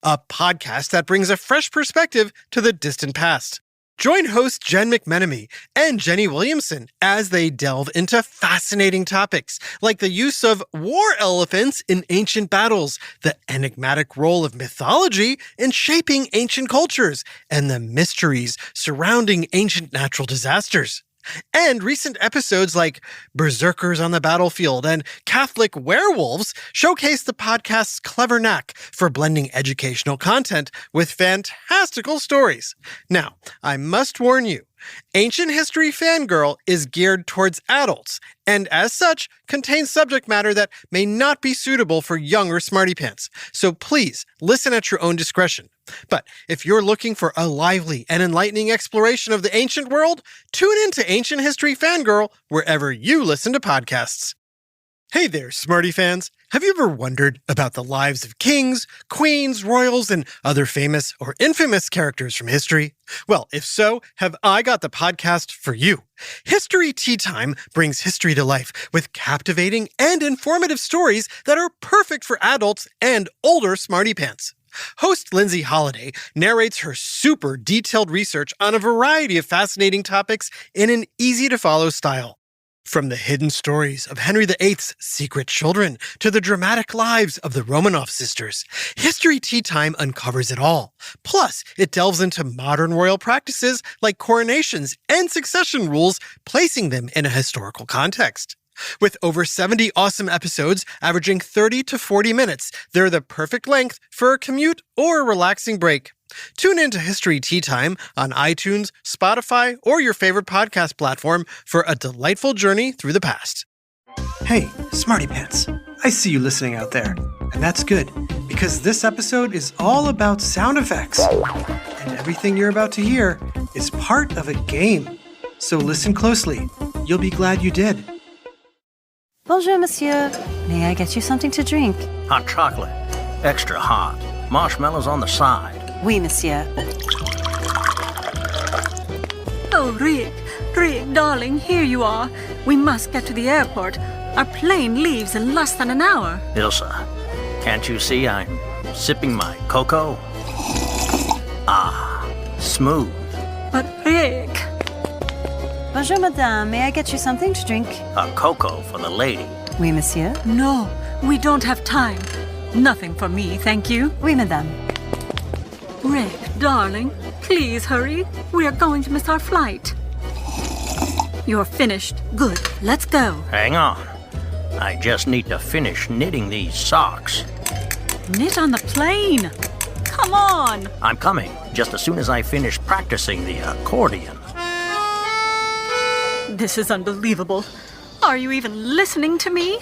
a podcast that brings a fresh perspective to the distant past. Join host Jen McMenemy and Jenny Williamson as they delve into fascinating topics like the use of war elephants in ancient battles, the enigmatic role of mythology in shaping ancient cultures, and the mysteries surrounding ancient natural disasters. And recent episodes like Berserkers on the Battlefield and Catholic Werewolves showcase the podcast's clever knack for blending educational content with fantastical stories. Now, I must warn you, Ancient History Fangirl is geared towards adults, and as such, contains subject matter that may not be suitable for younger smartypants. So please, listen at your own discretion. But if you're looking for a lively and enlightening exploration of the ancient world, tune in to Ancient History Fangirl wherever you listen to podcasts. Hey there, Smarty fans! Have you ever wondered about the lives of kings, queens, royals, and other famous or infamous characters from history? Well, if so, have I got the podcast for you. History Tea Time brings history to life with captivating and informative stories that are perfect for adults and older smarty pants. Host Lindsay Holiday narrates her super detailed research on a variety of fascinating topics in an easy-to-follow style. From the hidden stories of Henry VIII's secret children to the dramatic lives of the Romanov sisters, History Tea Time uncovers it all. Plus, it delves into modern royal practices like coronations and succession rules, placing them in a historical context. With over 70 awesome episodes averaging 30 to 40 minutes, they're the perfect length for a commute or a relaxing break. Tune in to History Tea Time on iTunes, Spotify, or your favorite podcast platform for a delightful journey through the past. Hey, Smarty Pants, I see you listening out there, and that's good, because this episode is all about sound effects, and everything you're about to hear is part of a game. So listen closely. You'll be glad you did. Bonjour, monsieur. May I get you something to drink? Hot chocolate. Extra hot. Marshmallows on the side. Oui, monsieur. Oh, Rick, darling, here you are. We must get to the airport. Our plane leaves in less than an hour. Ilsa, can't you see I'm sipping my cocoa? Ah, smooth. But Rick... Bonjour, madame. May I get you something to drink? A cocoa for the lady. Oui, monsieur. No, we don't have time. Nothing for me, thank you. Oui, madame. Rick, darling, please hurry. We are going to miss our flight. You're finished. Good. Let's go. Hang on. I just need to finish knitting these socks. Knit on the plane. Come on. I'm coming, just as soon as I finish practicing the accordion. This is unbelievable. Are you even listening to me?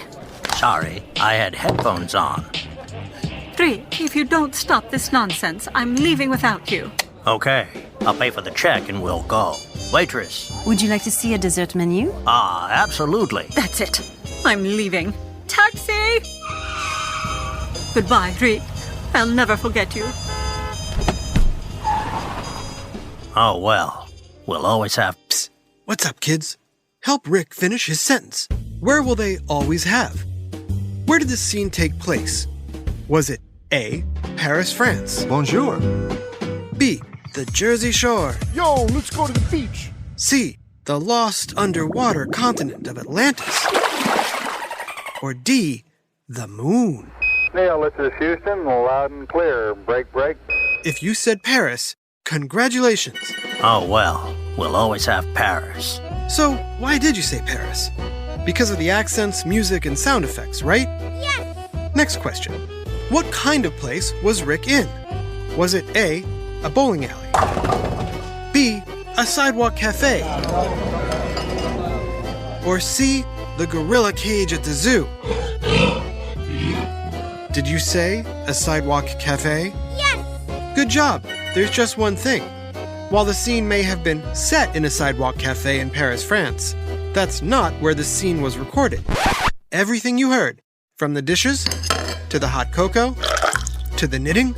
Sorry, I had headphones on. Rick, if you don't stop this nonsense, I'm leaving without you. Okay, I'll pay for the check and we'll go. Waitress. Would you like to see a dessert menu? Ah, absolutely. That's it. I'm leaving. Taxi! Goodbye, Rick. I'll never forget you. Oh, well. We'll always have... Psst. What's up, kids? Help Rick finish his sentence. Where will they always have? Where did this scene take place? Was it A, Paris, France? Bonjour. B, the Jersey Shore? Yo, let's go to the beach. C, the lost underwater continent of Atlantis? Or D, the moon? Neil, this is Houston, loud and clear. Break. If you said Paris, congratulations. Oh, well. We'll always have Paris. So, why did you say Paris? Because of the accents, music, and sound effects, right? Yes! Next question. What kind of place was Rick in? Was it A, a bowling alley? B, a sidewalk cafe? Or C, the gorilla cage at the zoo? Did you say a sidewalk cafe? Yes! Good job. There's just one thing. While the scene may have been set in a sidewalk cafe in Paris, France, that's not where the scene was recorded. Everything you heard, from the dishes, to the hot cocoa, to the knitting,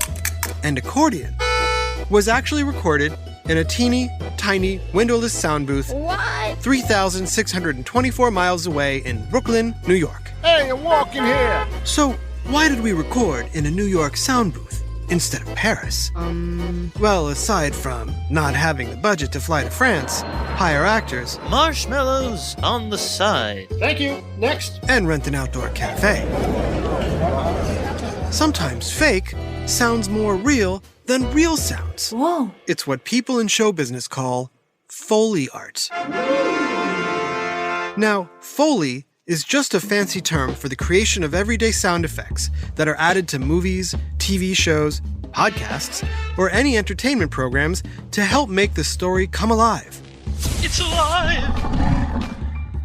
and accordion, was actually recorded in a teeny, tiny, windowless sound booth 3,624 miles away in Brooklyn, New York. Hey, I'm walking here. So, why did we record in a New York sound booth? instead of Paris. Well, aside from not having the budget to fly to France, hire actors, Marshmallows on the side. Thank you. Next. and rent an outdoor cafe. Sometimes fake sounds more real than real sounds. Whoa. It's what people in show business call Foley art. Now, Foley is just a fancy term for the creation of everyday sound effects that are added to movies, TV shows, podcasts, or any entertainment programs to help make the story come alive. It's alive!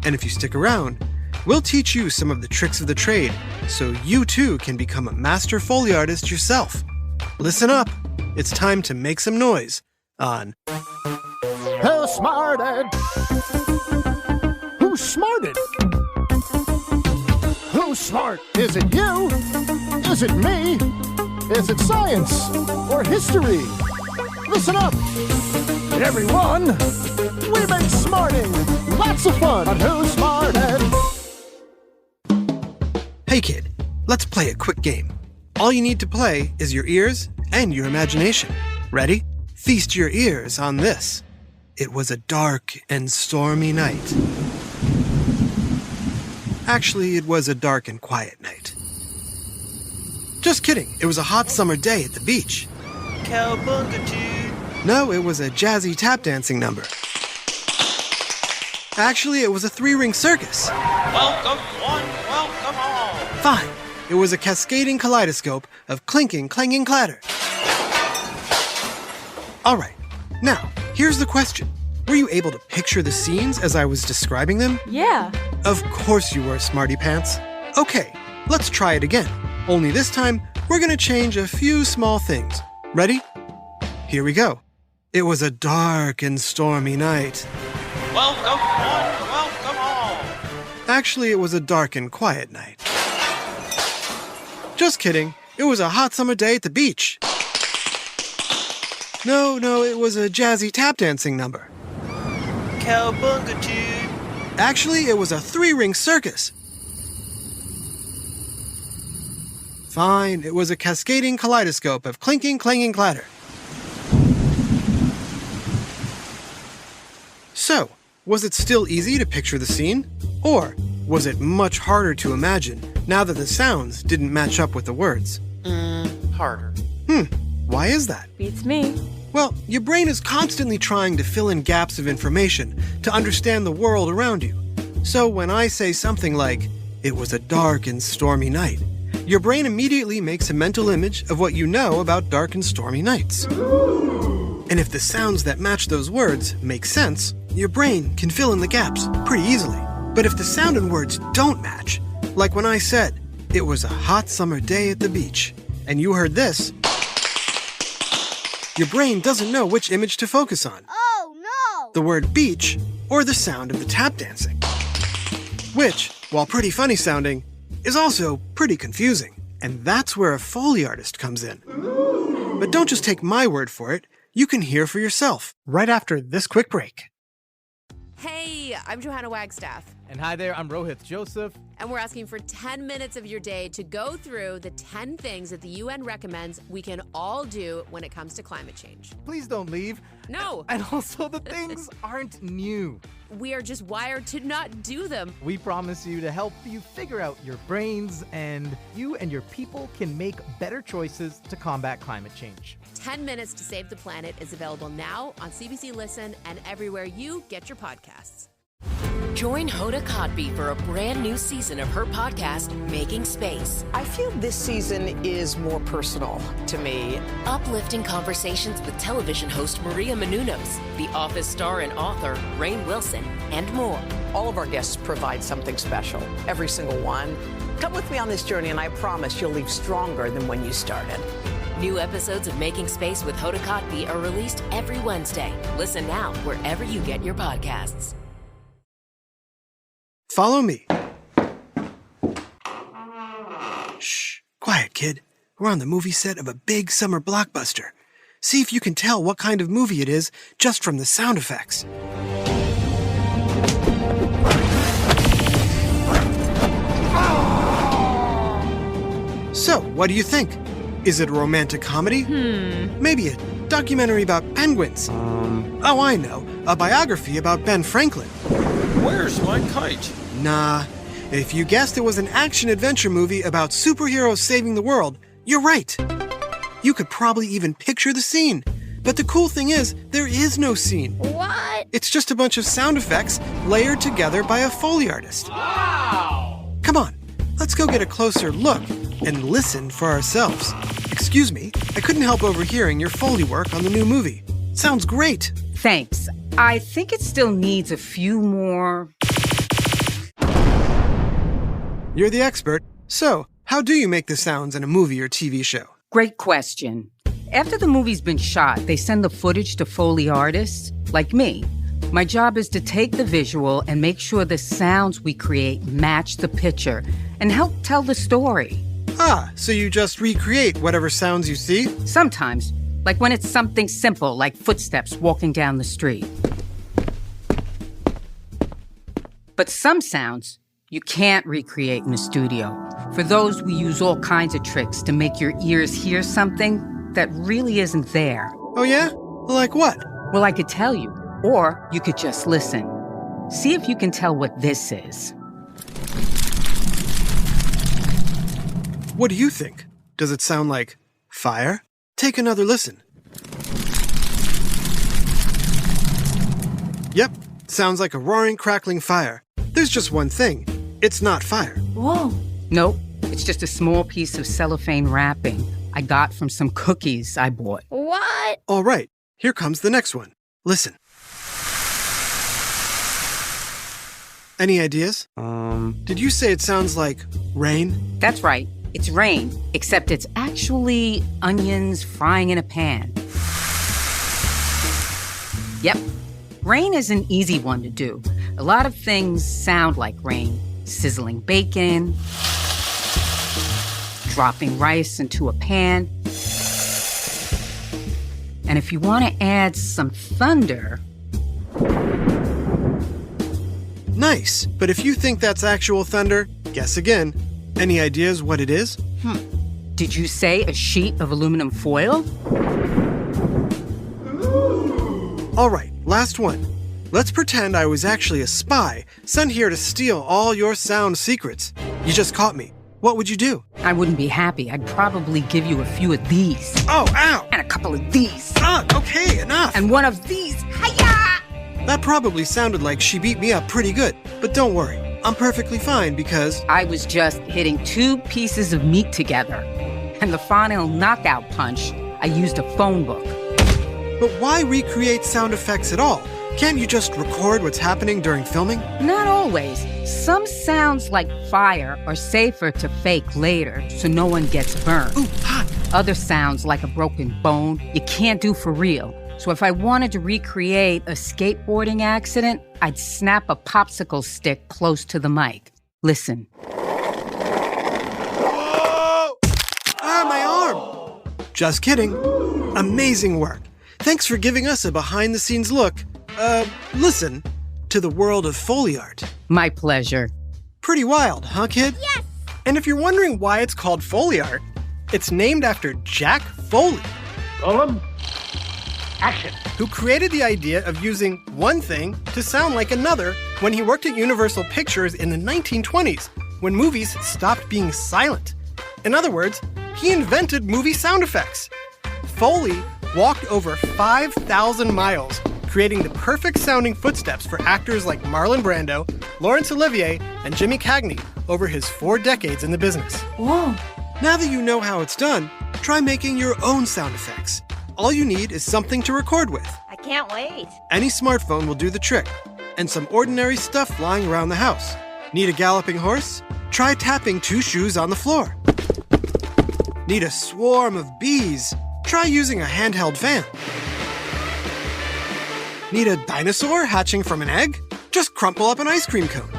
And if you stick around, we'll teach you some of the tricks of the trade so you too can become a master Foley artist yourself. Listen up. It's time to make some noise on Who smarted? Who smarted? Who's smart? Is it you? Is it me? Is it science or history? Listen up, everyone. We make smarting lots of fun on Who Smarted. Hey kid, let's play a quick game. All you need to play is your ears and your imagination. Ready? Feast your ears on this. It was a dark and stormy night. Actually, it was a dark and quiet night. Just kidding, it was a hot summer day at the beach. Cowbunga. No, it was a jazzy tap dancing number. Actually, it was a three-ring circus. Welcome one, welcome all. Fine, it was a cascading kaleidoscope of clinking, clanging clatter. All right, now, here's the question. Were you able to picture the scenes as I was describing them? Yeah. Of course you were, Smarty Pants. Okay, let's try it again. Only this time, we're gonna change a few small things. Ready? Here we go. It was a dark and stormy night. Welcome one, welcome all. Actually, it was a dark and quiet night. Just kidding. It was a hot summer day at the beach. No, it was a jazzy tap dancing number. Cowbunga. Actually, it was a three-ring circus. Fine, it was a cascading kaleidoscope of clinking, clanging clatter. So, was it still easy to picture the scene? Or was it much harder to imagine now that the sounds didn't match up with the words? Harder. Why is that? Beats me. Well, your brain is constantly trying to fill in gaps of information to understand the world around you. So when I say something like, it was a dark and stormy night, your brain immediately makes a mental image of what you know about dark and stormy nights. And if the sounds that match those words make sense, your brain can fill in the gaps pretty easily. But if the sound and words don't match, like when I said, it was a hot summer day at the beach, and you heard this, your brain doesn't know which image to focus on. Oh, no! The word beach or the sound of the tap dancing. Which, while pretty funny sounding, is also pretty confusing. And that's where a Foley artist comes in. But don't just take my word for it. You can hear for yourself right after this quick break. Hey, I'm Johanna Wagstaff. And hi there, I'm Rohith Joseph. And we're asking for 10 minutes of your day to go through the 10 things that the UN recommends we can all do when it comes to climate change. Please don't leave. No. And also, the things aren't new. We are just wired to not do them. We promise you to help you figure out your brains, and you and your people can make better choices to combat climate change. 10 Minutes to Save the Planet is available now on CBC Listen and everywhere you get your podcasts. Join Hoda Kotb for a brand new season of her podcast, Making Space. I feel this season is more personal to me. Uplifting conversations with television host Maria Menounos, The Office star and author Rainn Wilson, and more. All of our guests provide something special, every single one. Come with me on this journey, and I promise you'll leave stronger than when you started. New episodes of Making Space with Hoda Kotb are released every Wednesday. Listen now wherever you get your podcasts. Follow me. Shh, quiet, kid. We're on the movie set of a big summer blockbuster. See if you can tell what kind of movie it is just from the sound effects. So, what do you think? Is it a romantic comedy? Maybe a documentary about penguins. Oh, I know. A biography about Ben Franklin. Where's my kite? Nah. If you guessed it was an action-adventure movie about superheroes saving the world, you're right. You could probably even picture the scene. But the cool thing is, there is no scene. What? It's just a bunch of sound effects layered together by a Foley artist. Wow! Come on, let's go get a closer look and listen for ourselves. Excuse me, I couldn't help overhearing your Foley work on the new movie. Sounds great. Thanks. I think it still needs a few more... You're the expert. So, how do you make the sounds in a movie or TV show? Great question. After the movie's been shot, they send the footage to Foley artists, like me. My job is to take the visual and make sure the sounds we create match the picture and help tell the story. Ah, so you just recreate whatever sounds you see? Sometimes, like when it's something simple, like footsteps walking down the street. But some sounds you can't recreate in a studio. For those, we use all kinds of tricks to make your ears hear something that really isn't there. Oh yeah? Like what? Well, I could tell you, or you could just listen. See if you can tell what this is. What do you think? Does it sound like fire? Take another listen. Yep, sounds like a roaring, crackling fire. There's just one thing. It's not fire. Whoa. Nope, it's just a small piece of cellophane wrapping I got from some cookies I bought. What? All right, here comes the next one. Listen. Any ideas? Did you say it sounds like rain? That's right. It's rain, except it's actually onions frying in a pan. Yep. Rain is an easy one to do. A lot of things sound like rain. Sizzling bacon, dropping rice into a pan. And if you want to add some thunder... Nice, but if you think that's actual thunder, guess again. Any ideas what it is? Did you say a sheet of aluminum foil? All right, last one. Let's pretend I was actually a spy sent here to steal all your sound secrets. You just caught me. What would you do? I wouldn't be happy. I'd probably give you a few of these. Oh, ow! And a couple of these. Okay, enough! And one of these. Hiya! That probably sounded like she beat me up pretty good, but don't worry. I'm perfectly fine because... I was just hitting 2 pieces of meat together. And the final knockout punch, I used a phone book. But why recreate sound effects at all? Can't you just record what's happening during filming? Not always. Some sounds like fire are safer to fake later so no one gets burned. Ooh, hot! Other sounds like a broken bone you can't do for real. So if I wanted to recreate a skateboarding accident, I'd snap a popsicle stick close to the mic. Listen. Whoa! Ah, my arm! Just kidding. Amazing work. Thanks for giving us a behind-the-scenes look. Listen, to the world of Foley art. My pleasure. Pretty wild, huh, kid? Yes! And if you're wondering why it's called Foley art, it's named after Jack Foley. Roland, action. Who created the idea of using one thing to sound like another when he worked at Universal Pictures in the 1920s, when movies stopped being silent. In other words, he invented movie sound effects. Foley walked over 5,000 miles, creating the perfect sounding footsteps for actors like Marlon Brando, Laurence Olivier, and Jimmy Cagney over his 4 decades in the business. Whoa. Now that you know how it's done, try making your own sound effects. All you need is something to record with. I can't wait. Any smartphone will do the trick, and some ordinary stuff lying around the house. Need a galloping horse? Try tapping 2 shoes on the floor. Need a swarm of bees? Try using a handheld fan. Need a dinosaur hatching from an egg? Just crumple up an ice cream cone.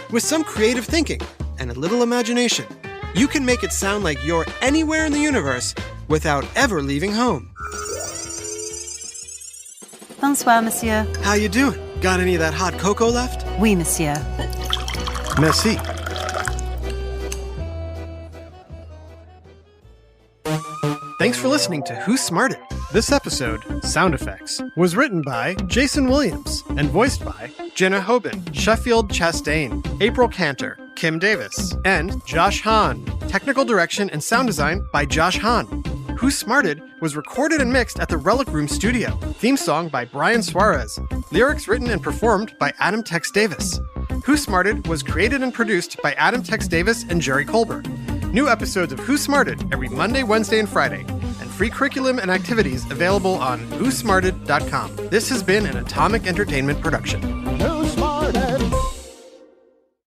With some creative thinking and a little imagination, you can make it sound like you're anywhere in the universe without ever leaving home. Bonsoir, monsieur. How you doing? Got any of that hot cocoa left? Oui, monsieur. Merci. Thanks for listening to Who Smarted? This episode, Sound Effects, was written by Jason Williams and voiced by Jenna Hoban, Sheffield Chastain, April Cantor, Kim Davis, and Josh Hahn. Technical direction and sound design by Josh Hahn. Who Smarted was recorded and mixed at the Relic Room Studio. Theme song by Brian Suarez. Lyrics written and performed by Adam Tex Davis. Who Smarted was created and produced by Adam Tex Davis and Jerry Colbert. New episodes of Who Smarted every Monday, Wednesday, and Friday. And free curriculum and activities available on whosmarted.com. This has been an Atomic Entertainment production. Who